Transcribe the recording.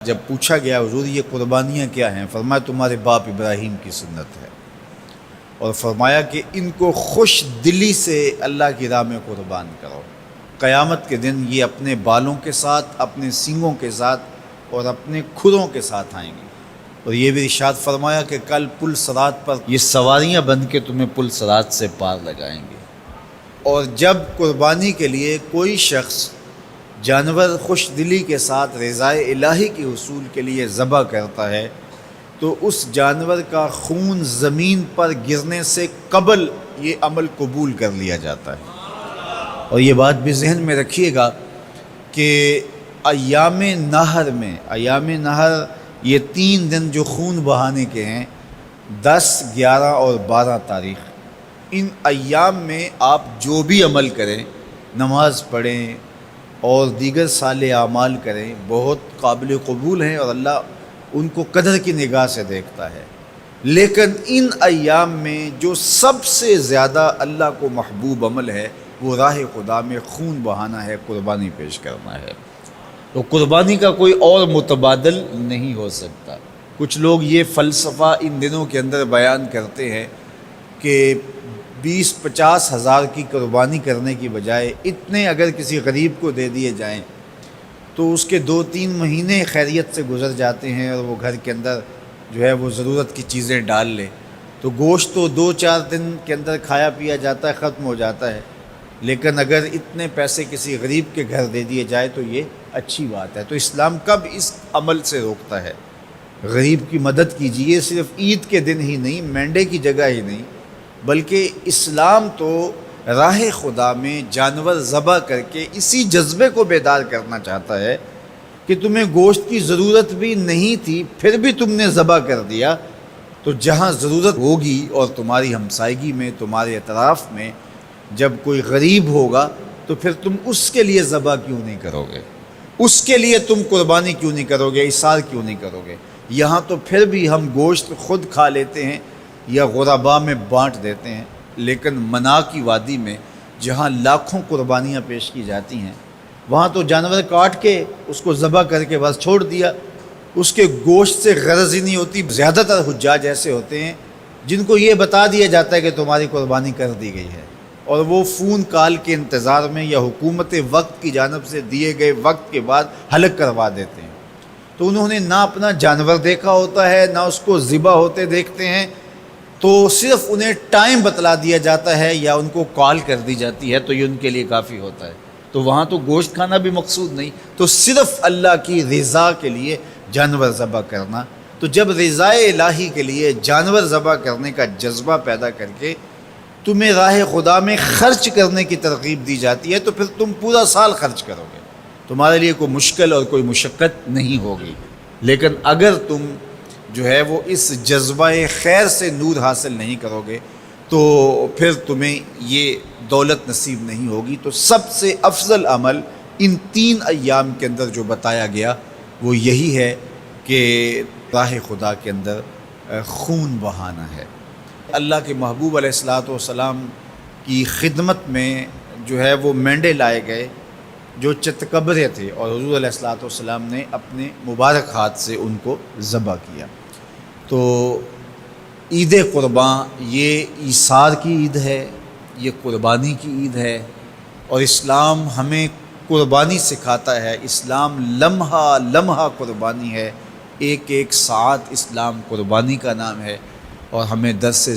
جب پوچھا گیا حضور یہ قربانیاں کیا ہیں، فرمایا تمہارے باپ ابراہیم کی سنت ہے، اور فرمایا کہ ان کو خوش دلی سے اللہ کی راہ میں قربان کرو۔ قیامت کے دن یہ اپنے بالوں کے ساتھ، اپنے سینگوں کے ساتھ اور اپنے کھروں کے ساتھ آئیں گے، اور یہ بھی ارشاد فرمایا کہ کل پل صراط پر یہ سواریاں بن کے تمہیں پل صراط سے پار لگائیں گے۔ اور جب قربانی کے لیے کوئی شخص جانور خوش دلی کے ساتھ رضائے الہی کے حصول کے لیے ذبح کرتا ہے تو اس جانور کا خون زمین پر گرنے سے قبل یہ عمل قبول کر لیا جاتا ہے۔ اور یہ بات بھی ذہن میں رکھیے گا کہ ایام نہر یہ 3 دن جو خون بہانے کے ہیں، 10، 11 اور 12 تاریخ، ان ایام میں آپ جو بھی عمل کریں، نماز پڑھیں اور دیگر صالح اعمال کریں، بہت قابل قبول ہیں اور اللہ ان کو قدر کی نگاہ سے دیکھتا ہے۔ لیکن ان ایام میں جو سب سے زیادہ اللہ کو محبوب عمل ہے وہ راہ خدا میں خون بہانا ہے، قربانی پیش کرنا ہے۔ تو قربانی کا کوئی اور متبادل نہیں ہو سکتا۔ کچھ لوگ یہ فلسفہ ان دنوں کے اندر بیان کرتے ہیں کہ 20-50 ہزار کی قربانی کرنے کی بجائے اتنے اگر کسی غریب کو دے دیے جائیں تو اس کے 2-3 مہینے خیریت سے گزر جاتے ہیں، اور وہ گھر کے اندر جو ہے وہ ضرورت کی چیزیں ڈال لے تو گوشت تو 2-4 دن کے اندر کھایا پیا جاتا ہے، ختم ہو جاتا ہے۔ لیکن اگر اتنے پیسے کسی غریب کے گھر دے دیے جائے تو یہ اچھی بات ہے۔ تو اسلام کب اس عمل سے روکتا ہے؟ غریب کی مدد کیجیے، صرف عید کے دن ہی نہیں، مینڈے کی جگہ ہی نہیں، بلکہ اسلام تو راہ خدا میں جانور ذبح کر کے اسی جذبے کو بیدار کرنا چاہتا ہے کہ تمہیں گوشت کی ضرورت بھی نہیں تھی، پھر بھی تم نے ذبح کر دیا، تو جہاں ضرورت ہوگی اور تمہاری ہمسائیگی میں، تمہارے اطراف میں جب کوئی غریب ہوگا تو پھر تم اس کے لیے ذبح کیوں نہیں کرو گے؟ اس کے لیے تم قربانی کیوں نہیں کرو گے؟ اِثار کیوں نہیں کرو گے؟ یہاں تو پھر بھی ہم گوشت خود کھا لیتے ہیں یا غرباء میں بانٹ دیتے ہیں، لیکن منا کی وادی میں جہاں لاکھوں قربانیاں پیش کی جاتی ہیں، وہاں تو جانور کاٹ کے اس کو ذبح کر کے بس چھوڑ دیا، اس کے گوشت سے غرض ہی نہیں ہوتی۔ زیادہ تر حجاج ایسے ہوتے ہیں جن کو یہ بتا دیا جاتا ہے کہ تمہاری قربانی کر دی گئی ہے، اور وہ فون کال کے انتظار میں یا حکومت وقت کی جانب سے دیے گئے وقت کے بعد حلق کروا دیتے ہیں۔ تو انہوں نے نہ اپنا جانور دیکھا ہوتا ہے، نہ اس کو ذبح ہوتے دیکھتے ہیں، تو صرف انہیں ٹائم بتلا دیا جاتا ہے یا ان کو کال کر دی جاتی ہے تو یہ ان کے لیے کافی ہوتا ہے۔ تو وہاں تو گوشت کھانا بھی مقصود نہیں، تو صرف اللہ کی رضا کے لیے جانور ذبح کرنا۔ تو جب رضائے الہی کے لیے جانور ذبح کرنے کا جذبہ پیدا کر کے تمہیں راہ خدا میں خرچ کرنے کی ترغیب دی جاتی ہے تو پھر تم پورا سال خرچ کرو گے، تمہارے لیے کوئی مشکل اور کوئی مشقت نہیں ہوگی۔ لیکن اگر تم جو ہے وہ اس جذبہ خیر سے نور حاصل نہیں کرو گے تو پھر تمہیں یہ دولت نصیب نہیں ہوگی۔ تو سب سے افضل عمل ان 3 ایام کے اندر جو بتایا گیا وہ یہی ہے کہ راہ خدا کے اندر خون بہانا ہے۔ اللہ کے محبوب علیہ الصلاۃ والسلام کی خدمت میں جو ہے وہ مینڈے لائے گئے جو چتکبرے تھے، اور حضور علیہ الصلاۃ والسلام نے اپنے مبارک ہاتھ سے ان کو ذبح کیا۔ تو عید قرباں یہ ایثار کی عید ہے، یہ قربانی کی عید ہے، اور اسلام ہمیں قربانی سکھاتا ہے۔ اسلام لمحہ لمحہ قربانی ہے، ایک ایک ساعت اسلام قربانی کا نام ہے، اور ہمیں درس